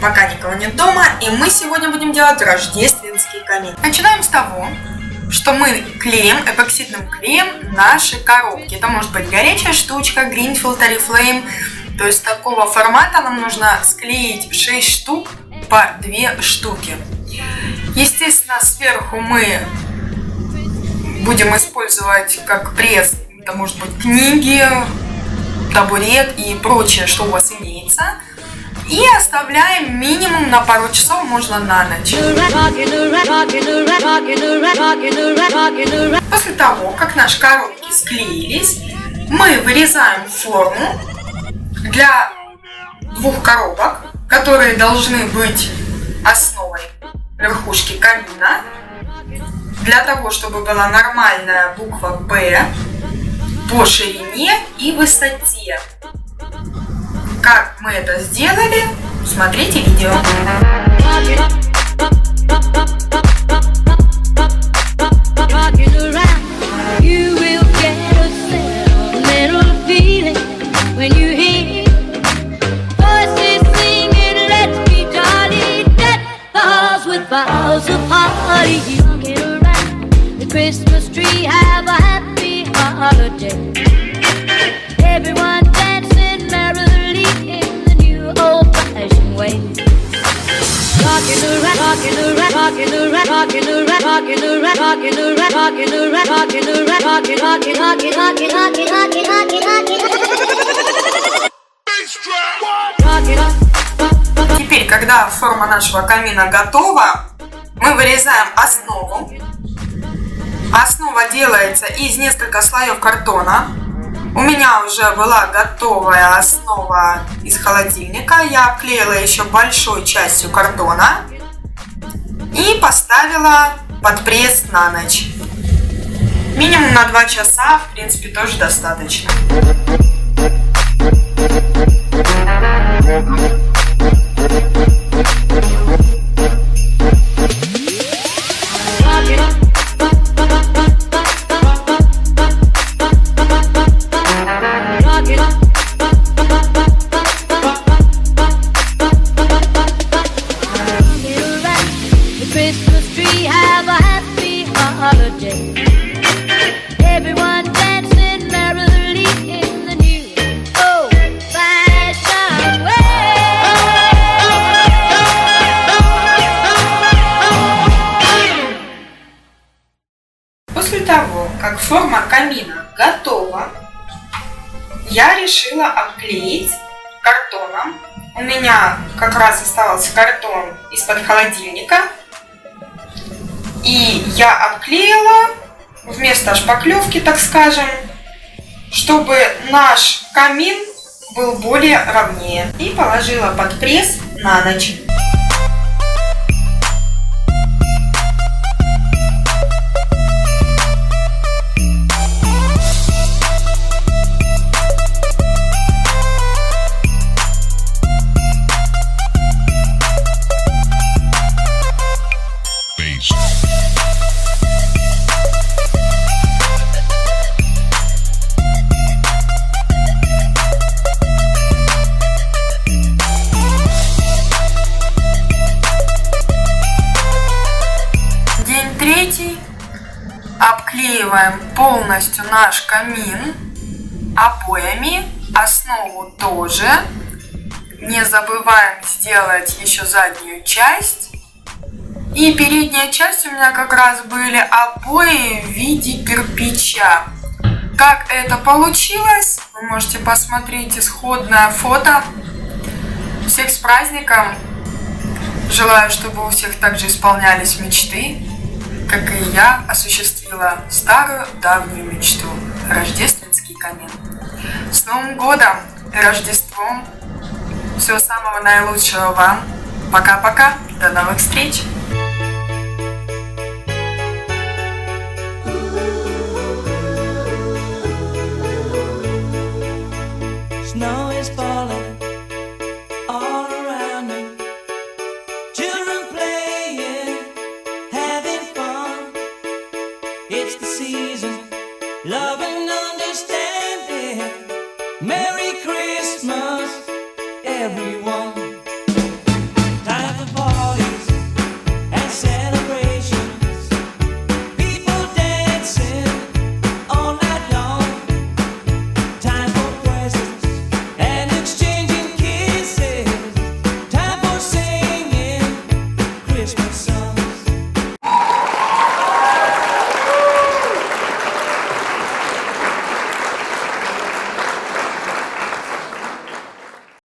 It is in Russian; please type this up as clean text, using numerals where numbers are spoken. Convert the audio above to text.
пока никого нет дома, и мы сегодня будем делать рождественский камин. Начинаем с того, что мы клеим эпоксидным клеем наши коробки. Это может быть горячая штучка, Greenfield, Oriflame. То есть такого формата нам нужно склеить 6 штук по 2 штуки. Естественно, сверху мы будем использовать как пресс, это может быть книги, табурет и прочее, что у вас имеется. И оставляем минимум на пару часов, можно на ночь. После того, как наши коробки склеились, мы вырезаем форму для 2 коробок, которые должны быть основой верхушки камина. Для того, чтобы была нормальная буква «Б» по ширине и высоте. Как мы это сделали, смотрите видео. Christmas tree, have a happy holiday. Everyone dancing merrily in the new old-fashioned way. Rockin' around, rockin' around, rockin' around, rockin' around, rockin' around, rockin' around, rockin' around, rockin' around, rockin', rockin', rockin', rockin', rockin', rockin', rockin', rockin'. Теперь, когда форма нашего камина готова, мы вырезаем основу. Основа делается из нескольких слоев картона. У меня уже была готовая основа из холодильника. Я обклеила еще большой частью картона и поставила под пресс на ночь. Минимум на 2 часа, в принципе, тоже достаточно. Everyone dancing merrily in the new old-fashioned way. После того, как форма камина готова, я решила обклеить картоном. У меня как раз оставался картон из-под холодильника. И я обклеила вместо шпаклевки, так скажем, чтобы наш камин был более ровнее. И положила под пресс на ночь. Обклеиваем полностью наш камин обоями, основу тоже. Не забываем сделать еще заднюю часть. И передняя часть у меня как раз были обои в виде кирпича. Как это получилось, вы можете посмотреть исходное фото. Всех с праздником! Желаю, чтобы у всех также исполнялись мечты, как и я осуществила старую давнюю мечту – рождественский камин. С Новым годом и Рождеством! Всего самого наилучшего вам! Пока-пока! До новых встреч! Snow is falling all around me. Children playing, having fun. It's the season, love and understanding. Merry Christmas, everyone.